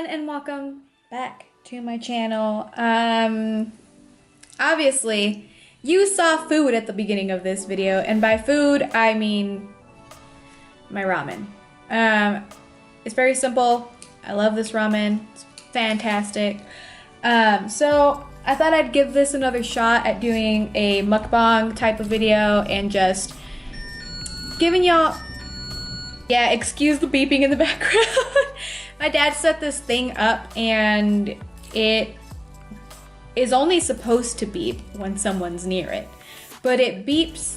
everyone, and welcome back to my channel. Obviously you saw food at the beginning of this video, and by food I mean my ramen. It's very simple. I love this ramen. It's fantastic. So I thought I'd give this another shot at doing a mukbang type of video and just giving y'all, yeah, excuse the beeping in the background. My dad set this thing up and it is only supposed to beep when someone's near it, but it beeps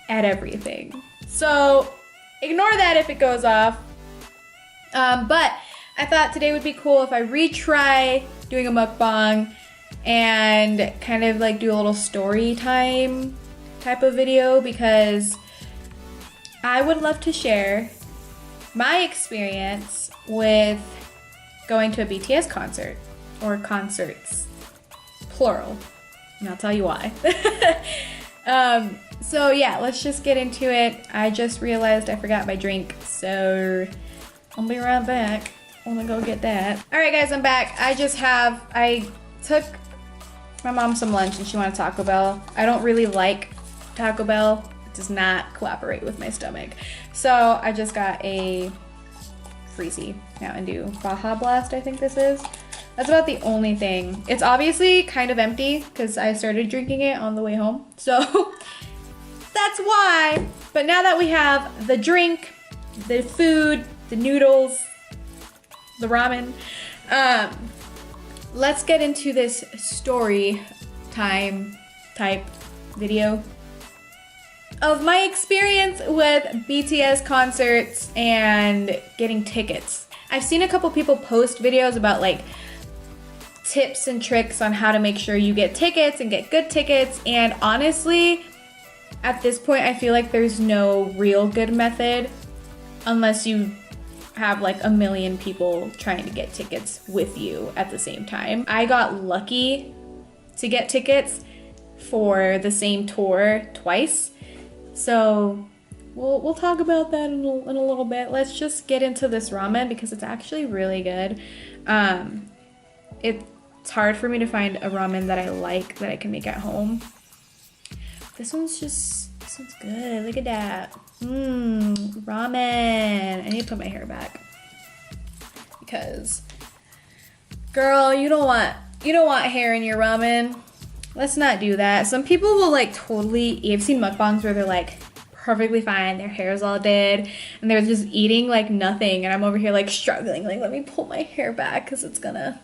at everything. So ignore that if it goes off. But I thought today would be cool if I retry doing a mukbang and kind of like do a little story time type of video, because I would love to share my experience with going to a BTS concert, or concerts, plural, and I'll tell you why. So yeah, let's just get into it. I just realized I forgot my drink, so I'll be right back. I'm gonna go get that. All right guys, I'm back. I took my mom some lunch and she wanted Taco Bell. I don't really like Taco Bell. It does not cooperate with my stomach. So I just got a Freezy Mountain Dew Baja Blast, I think this is. That's about the only thing. It's obviously kind of empty because I started drinking it on the way home. So that's why. But now that we have the drink, the food, the noodles, the ramen, let's get into this story time type video of my experience with BTS concerts and getting tickets. I've seen a couple people post videos about like tips and tricks on how to make sure you get tickets and get good tickets, and honestly, at this point I feel like there's no real good method unless you have like a million people trying to get tickets with you at the same time. I got lucky to get tickets for the same tour twice. So we'll talk about that in a little bit. Let's just get into this ramen because it's actually really good. It's hard for me to find a ramen that I like that I can make at home. This one's good. Look at that. Ramen. I need to put my hair back because, girl, you don't want hair in your ramen. Let's not do that. Some people will like totally, I've seen mukbangs where they're like perfectly fine, their hair's all dead, and they're just eating like nothing, and I'm over here like struggling, like let me pull my hair back because it's gonna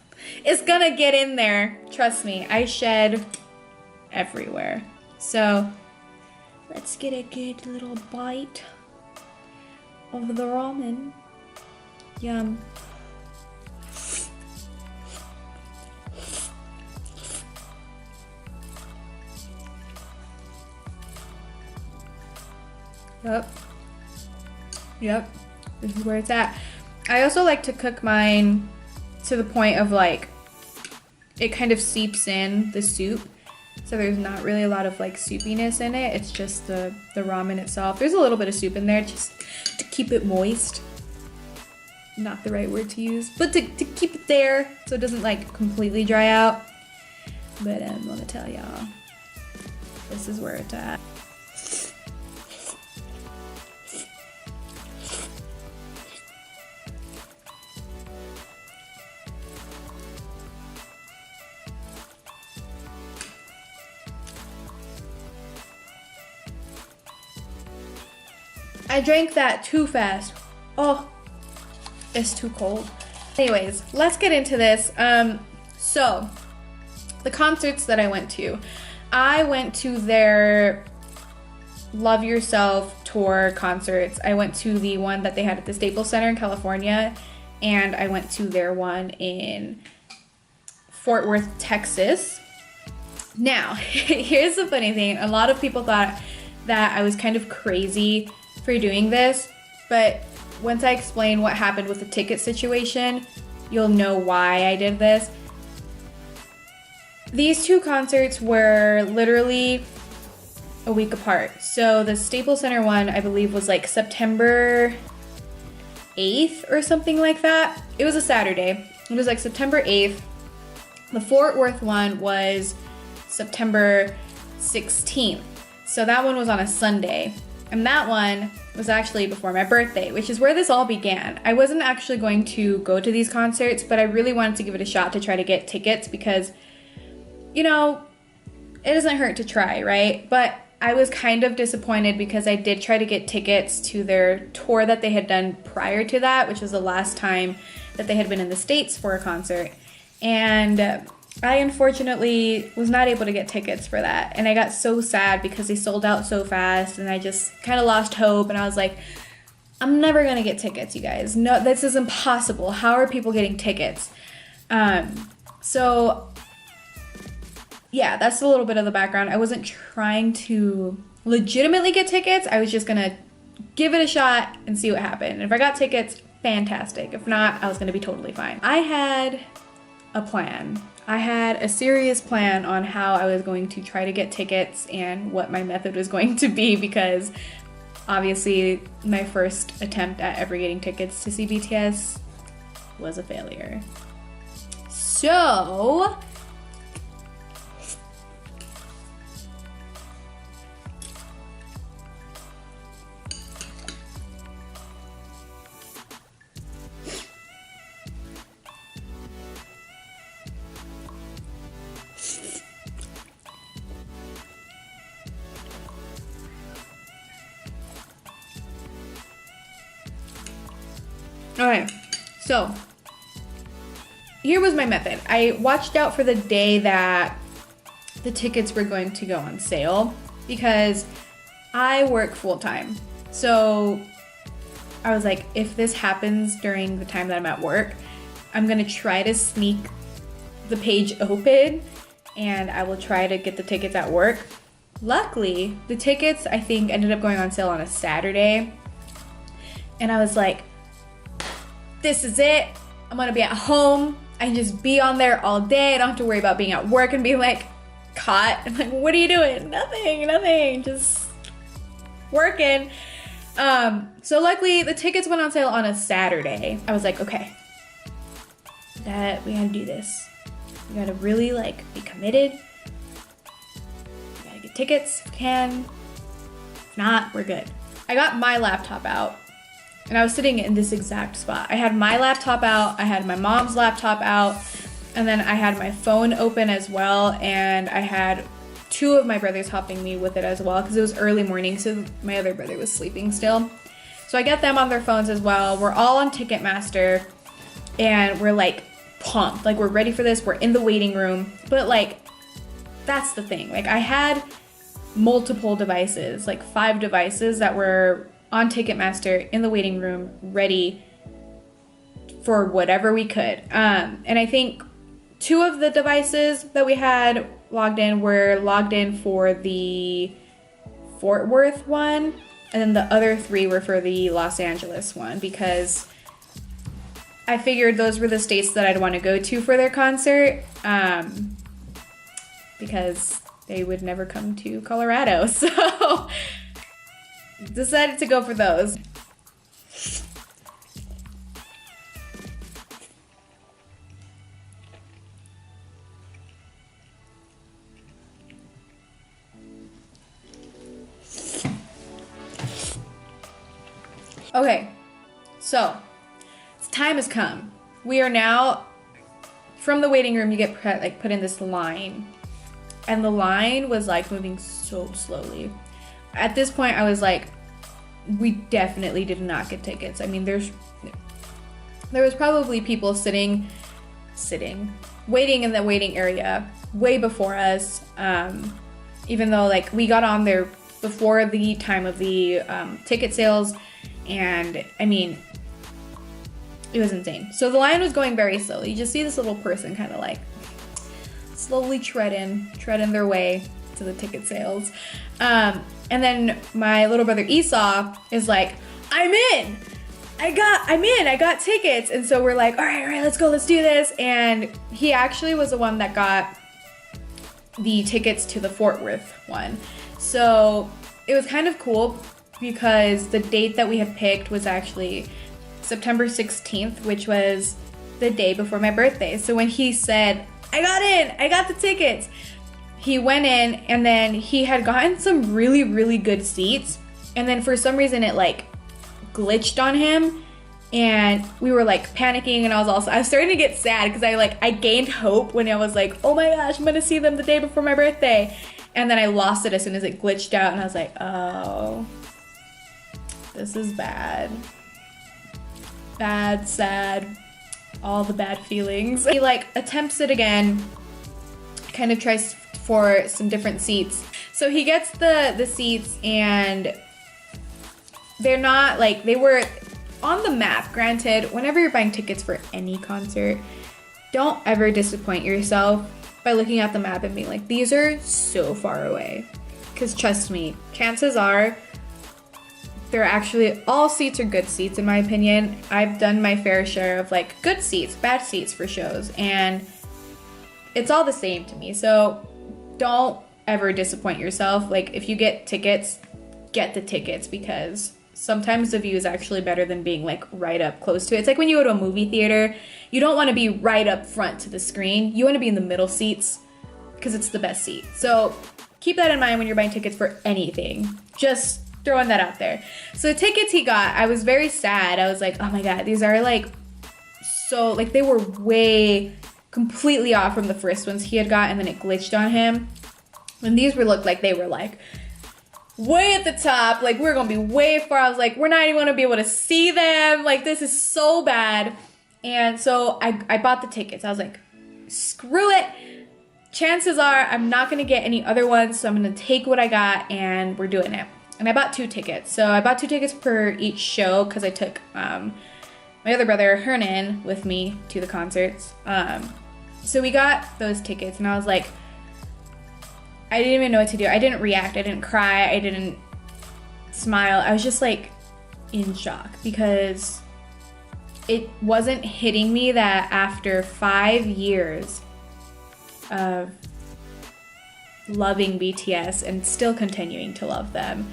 get in there. Trust me, I shed everywhere. So let's get a good little bite of the ramen. Yum. Yep, this is where it's at. I also like to cook mine to the point of like, it kind of seeps in the soup. So there's not really a lot of like soupiness in it. It's just the ramen itself. There's a little bit of soup in there just to keep it moist. Not the right word to use, but to keep it there so it doesn't like completely dry out. But I'm gonna tell y'all, this is where it's at. I drank that too fast. Oh, it's too cold. Anyways, let's get into this. So the concerts that I went to their Love Yourself tour concerts. I went to the one that they had at the Staples Center in California, and I went to their one in Fort Worth, Texas. Now, here's the funny thing. A lot of people thought that I was kind of crazy for doing this, but once I explain what happened with the ticket situation, you'll know why I did this. These two concerts were literally a week apart. So the Staples Center one, I believe, was like September 8th or something like that. It was a Saturday. It was like September 8th. The Fort Worth one was September 16th. So that one was on a Sunday. And that one was actually before my birthday, which is where this all began. I wasn't actually going to go to these concerts, but I really wanted to give it a shot to try to get tickets because, you know, it doesn't hurt to try, right? But I was kind of disappointed because I did try to get tickets to their tour that they had done prior to that, which was the last time that they had been in the States for a concert. And I unfortunately was not able to get tickets for that. And I got so sad because they sold out so fast and I just kind of lost hope. And I was like, I'm never going to get tickets, you guys. No, this is impossible. How are people getting tickets? So yeah, that's a little bit of the background. I wasn't trying to legitimately get tickets. I was just going to give it a shot and see what happened. And if I got tickets, fantastic. If not, I was going to be totally fine. I had a plan. I had a serious plan on how I was going to try to get tickets and what my method was going to be because obviously my first attempt at ever getting tickets to see BTS was a failure. So okay, so here was my method. I watched out for the day that the tickets were going to go on sale because I work full time. So I was like, if this happens during the time that I'm at work, I'm gonna try to sneak the page open and I will try to get the tickets at work. Luckily, the tickets I think ended up going on sale on a Saturday. And I was like, this is it. I'm gonna be at home. I can just be on there all day. I don't have to worry about being at work and being like caught. I'm like, what are you doing? Nothing, just working. So luckily the tickets went on sale on a Saturday. I was like, okay, we gotta do this. We gotta really like be committed. We gotta get tickets if we can. If not, we're good. I got my laptop out. And I was sitting in this exact spot. I had my laptop out, I had my mom's laptop out, and then I had my phone open as well, and I had two of my brothers helping me with it as well, because it was early morning, so my other brother was sleeping still. So I got them on their phones as well. We're all on Ticketmaster, and we're like pumped. Like, we're ready for this, we're in the waiting room. But like, that's the thing. Like, I had multiple devices, like 5 devices that were on Ticketmaster in the waiting room, ready for whatever we could. And I think 2 of the devices that we had logged in were logged in for the Fort Worth one, and then the other 3 were for the Los Angeles one, because I figured those were the states that I'd want to go to for their concert, because they would never come to Colorado. So decided to go for those. Okay, so time has come. We are now from the waiting room. You get put in this line, and the line was like moving so slowly. At this point, I was like, we definitely did not get tickets. I mean, there was probably people sitting, waiting in the waiting area way before us. Even though like we got on there before the time of the ticket sales, and I mean, it was insane. So the line was going very slowly. You just see this little person kind of like slowly treading their way to the ticket sales. And then my little brother Esau is like, I'm in. I got tickets. And so we're like, all right, let's go, let's do this. And he actually was the one that got the tickets to the Fort Worth one. So it was kind of cool because the date that we had picked was actually September 16th, which was the day before my birthday. So when he said, I got in, I got the tickets, he went in, and then he had gotten some really, really good seats. And then for some reason it like glitched on him, and we were like panicking, and I was starting to get sad because I gained hope when I was like, oh my gosh, I'm gonna see them the day before my birthday. And then I lost it as soon as it glitched out, and I was like, oh, this is bad. Bad, sad, all the bad feelings. He like attempts it again, kind of tries for some different seats. So he gets the seats, and they're not like, they were on the map. Granted, whenever you're buying tickets for any concert, don't ever disappoint yourself by looking at the map and being like, these are so far away. Because trust me, chances are they're actually, all seats are good seats in my opinion. I've done my fair share of like good seats, bad seats for shows, and it's all the same to me. So don't ever disappoint yourself. Like if you get tickets, get the tickets, because sometimes the view is actually better than being like right up close to it. It's like when you go to a movie theater, you don't want to be right up front to the screen. You want to be in the middle seats because it's the best seat. So keep that in mind when you're buying tickets for anything. Just throwing that out there. So the tickets he got, I was very sad. I was like, oh my God, these are like, so like they were way completely off from the first ones he had got, and then it glitched on him. And these looked like they were like way at the top, like we're gonna be way far. I was like, we're not even gonna be able to see them. Like this is so bad. And so I bought the tickets. I was like, screw it. Chances are I'm not gonna get any other ones, so I'm gonna take what I got and we're doing it. And I bought 2 tickets. So I bought 2 tickets per each show because I took my other brother, Hernan, with me to the concerts. So we got those tickets, and I was like, I didn't even know what to do. I didn't react. I didn't cry. I didn't smile. I was just like in shock because it wasn't hitting me that after 5 years of loving BTS and still continuing to love them,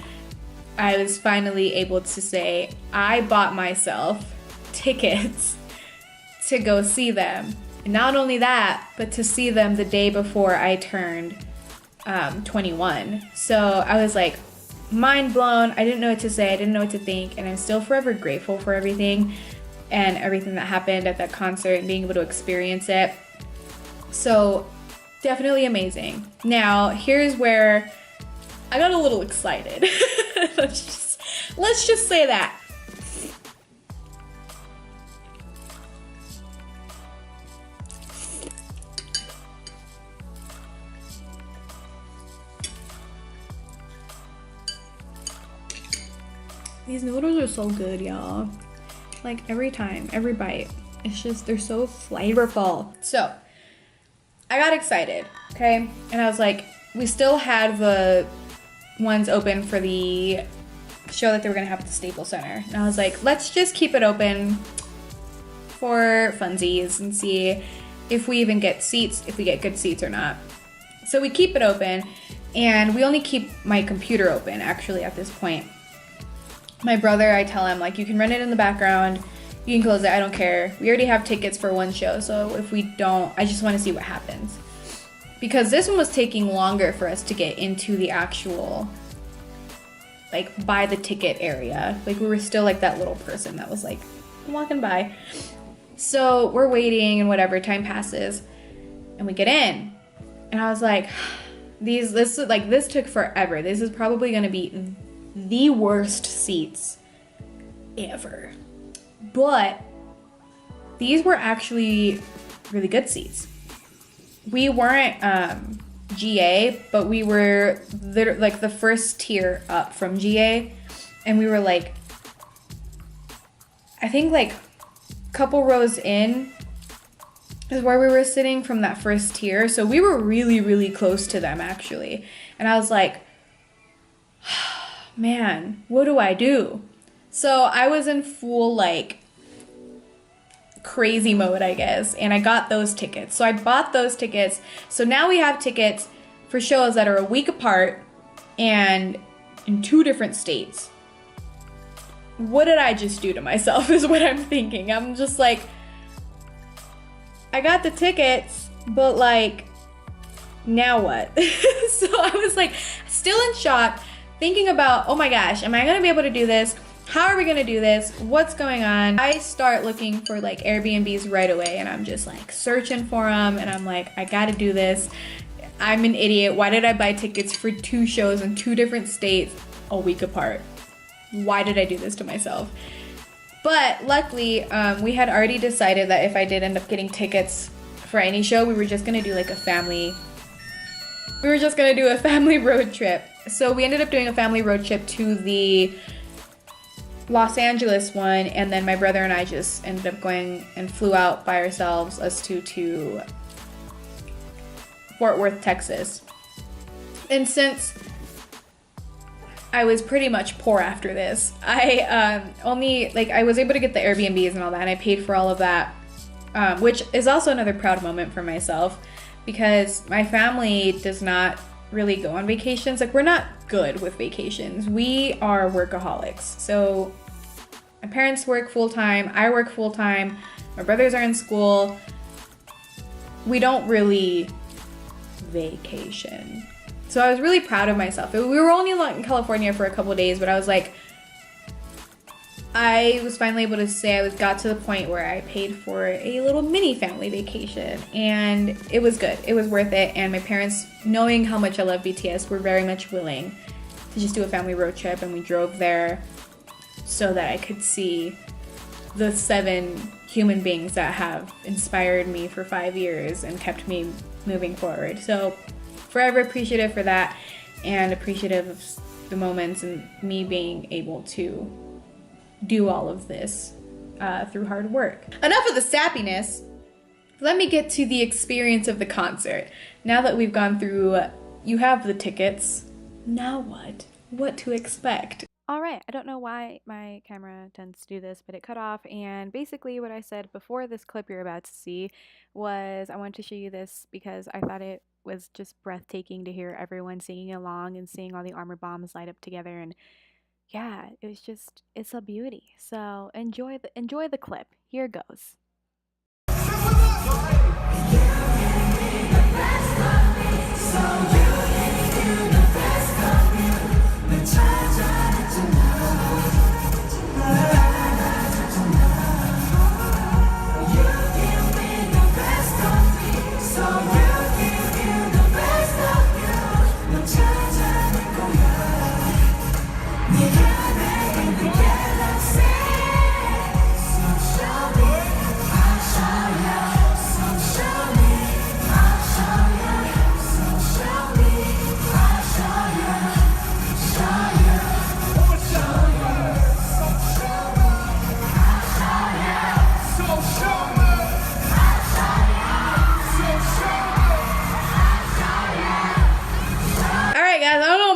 I was finally able to say, I bought myself tickets to go see them. And not only that, but to see them the day before I turned 21. So I was like mind blown. I didn't know what to say. I didn't know what to think. And I'm still forever grateful for everything and everything that happened at that concert and being able to experience it. So definitely amazing. Now, here's where I got a little excited. Let's just say that. These noodles are so good, y'all. Like every time, every bite, it's just, they're so flavorful. So I got excited, okay? And I was like, we still had the ones open for the show that they were gonna have at the Staples Center. And I was like, let's just keep it open for funsies and see if we even get seats, if we get good seats or not. So we keep it open, and we only keep my computer open actually at this point. My brother, I tell him, like, you can run it in the background, you can close it, I don't care. We already have tickets for one show, so if we don't, I just want to see what happens. Because this one was taking longer for us to get into the actual, like, buy the ticket area. Like, we were still like that little person that was like walking by. So we're waiting and whatever, time passes, and we get in. And I was like, this took forever. This is probably gonna be the worst seats ever. But these were actually really good seats. We weren't GA, but we were like the first tier up from GA, and we were like, I think like a couple rows in is where we were sitting from that first tier. So we were really, really close to them actually. And I was like, man, what do I do? So I was in full like crazy mode, I guess, and I got those tickets. So I bought those tickets. So now we have tickets for shows that are a week apart and in 2 different states. What did I just do to myself is what I'm thinking. I'm just like, I got the tickets, but like, now what? So I was like still in shock, thinking about, oh my gosh, am I gonna be able to do this? How are we gonna do this? What's going on? I start looking for like Airbnbs right away, and I'm just like searching for them, and I'm like, I gotta do this. I'm an idiot. Why did I buy tickets for 2 shows in 2 different states a week apart? Why did I do this to myself? But luckily, we had already decided that if I did end up getting tickets for any show, we were just gonna do like a family road trip. So we ended up doing a family road trip to the Los Angeles one, and then my brother and I just ended up going and flew out by ourselves, us two, to Fort Worth, Texas. And since I was pretty much poor after this, I I was able to get the Airbnbs and all that, and I paid for all of that, which is also another proud moment for myself, because my family does not really go on vacations. Like, we're not good with vacations. We are workaholics. So my parents work full-time, I work full-time, my brothers are in school. We don't really vacation. So I was really proud of myself. We were only in California for a couple of days, but I was like, I was finally able to say I got to the point where I paid for a little mini family vacation, and it was good. It was worth it, and my parents, knowing how much I love BTS, were very much willing to just do a family road trip, and we drove there so that I could see the 7 human beings that have inspired me for 5 years and kept me moving forward. So forever appreciative for that, and appreciative of the moments and me being able to do all of this through hard work. Enough of the sappiness. Let me get to the experience of the concert. Now that we've gone through, you have the tickets. Now what? What to expect? All right, I don't know why my camera tends to do this, but it cut off, and basically what I said before this clip you're about to see was I wanted to show you this because I thought it was just breathtaking to hear everyone singing along and seeing all the armor bombs light up together, and yeah, it's a beauty. So enjoy the clip. Here goes.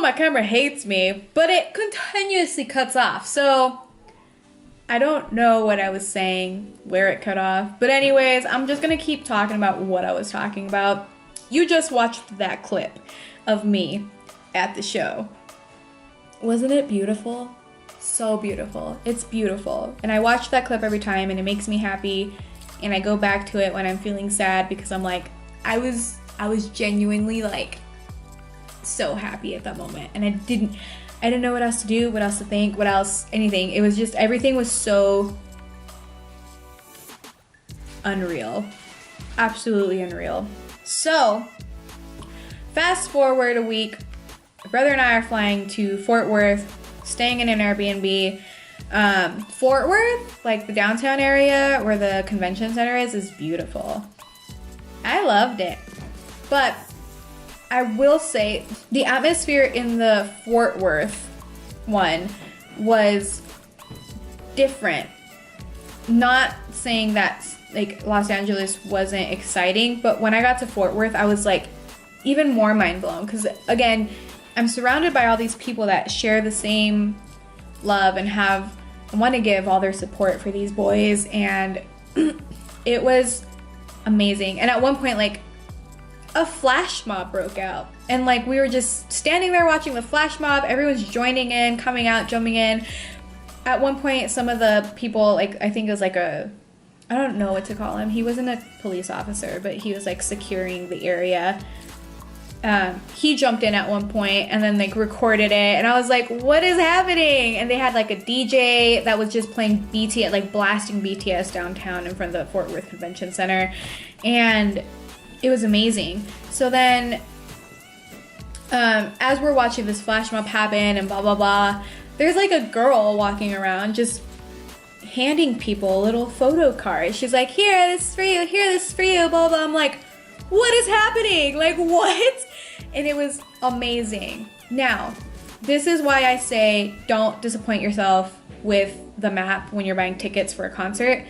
My camera hates me, but it continuously cuts off, so I don't know what I was saying, where it cut off, but anyways, I'm just gonna keep talking about what I was talking about. You just watched that clip of me at the show. Wasn't it beautiful? So beautiful. It's beautiful, and I watch that clip every time, and it makes me happy, and I go back to it when I'm feeling sad, because I'm like, I was genuinely like so happy at that moment, and I didn't know what else to do, what else to think, what else, anything. It was just, everything was so unreal, absolutely unreal. So fast forward a week, my brother and I are flying to Fort Worth, staying in an Airbnb. Fort Worth, like the downtown area where the convention center is beautiful. I loved it, but I will say the atmosphere in the Fort Worth one was different. Not saying that like Los Angeles wasn't exciting, but when I got to Fort Worth, I was like even more mind blown, because again, I'm surrounded by all these people that share the same love and want to give all their support for these boys, and it was amazing. And at one point, like, a flash mob broke out, and like we were just standing there watching the flash mob. Everyone's joining in, coming out, jumping in. At one point, some of the people, like I think it was like a I don't know what to call him. He wasn't a police officer, but he was like securing the area. He jumped in at one point and then like recorded it, and I was like, what is happening? And they had like a DJ that was just playing BTS, like blasting BTS downtown in front of the Fort Worth Convention Center, and it was amazing. So then as we're watching this flash mob happen and blah blah blah, there's like a girl walking around just handing people little photo cards. She's like, here, this is for you, here, this is for you, blah blah. I'm like, what is happening? Like, what? And it was amazing. Now, this is why I say don't disappoint yourself with the map when you're buying tickets for a concert.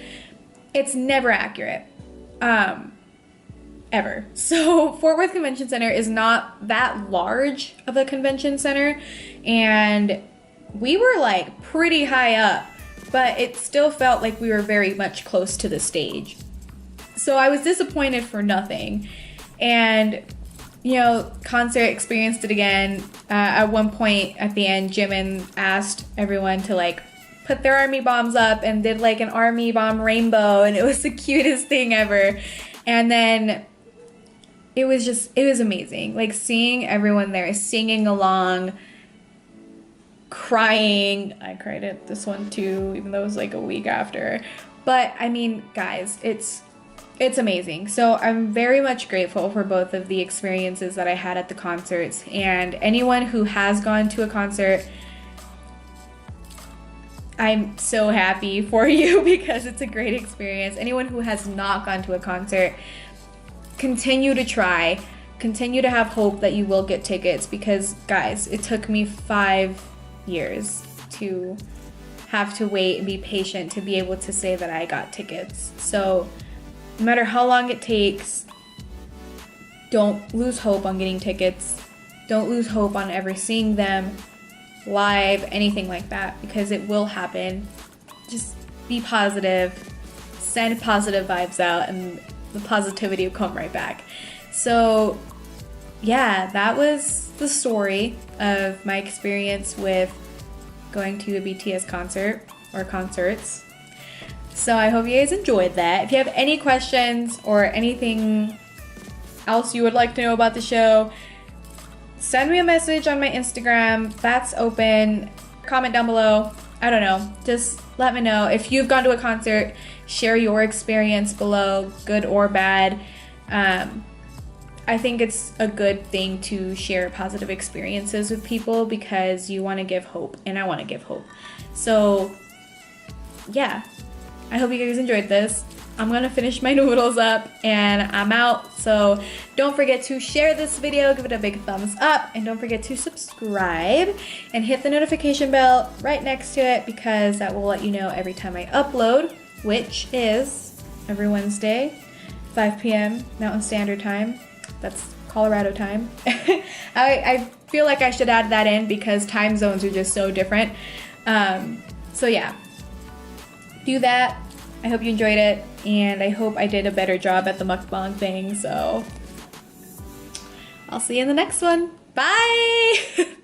It's never accurate. Ever. So Fort Worth Convention Center is not that large of a convention center, and we were like pretty high up, but it still felt like we were very much close to the stage. So I was disappointed for nothing. And, you know, concert experienced it again. At one point at the end, Jimin asked everyone to like put their army bombs up and did like an army bomb rainbow, and it was the cutest thing ever. And then it was amazing. Like seeing everyone there singing along, crying. I cried at this one too, even though it was like a week after. But I mean, guys, it's amazing. So I'm very much grateful for both of the experiences that I had at the concerts, and anyone who has gone to a concert, I'm so happy for you because it's a great experience. Anyone who has not gone to a concert, continue to try, continue to have hope that you will get tickets, because guys, it took me 5 years to have to wait and be patient to be able to say that I got tickets. So no matter how long it takes, don't lose hope on getting tickets. Don't lose hope on ever seeing them live, anything like that, because it will happen. Just be positive, send positive vibes out, and the positivity will come right back. So yeah, that was the story of my experience with going to a BTS concert or concerts. So I hope you guys enjoyed that. If you have any questions or anything else you would like to know about the show, send me a message on my Instagram. That's open. Comment down below. I don't know. Just let me know. If you've gone to a concert, share your experience below, good or bad. I think it's a good thing to share positive experiences with people because you want to give hope, and I want to give hope. So yeah, I hope you guys enjoyed this. I'm gonna finish my noodles up and I'm out. So don't forget to share this video, give it a big thumbs up, and don't forget to subscribe and hit the notification bell right next to it, because that will let you know every time I upload, which is every Wednesday, 5 p.m. Mountain Standard Time. That's Colorado time. I feel like I should add that in because time zones are just so different. So yeah, do that. I hope you enjoyed it, and I hope I did a better job at the mukbang thing. So I'll see you in the next one. Bye!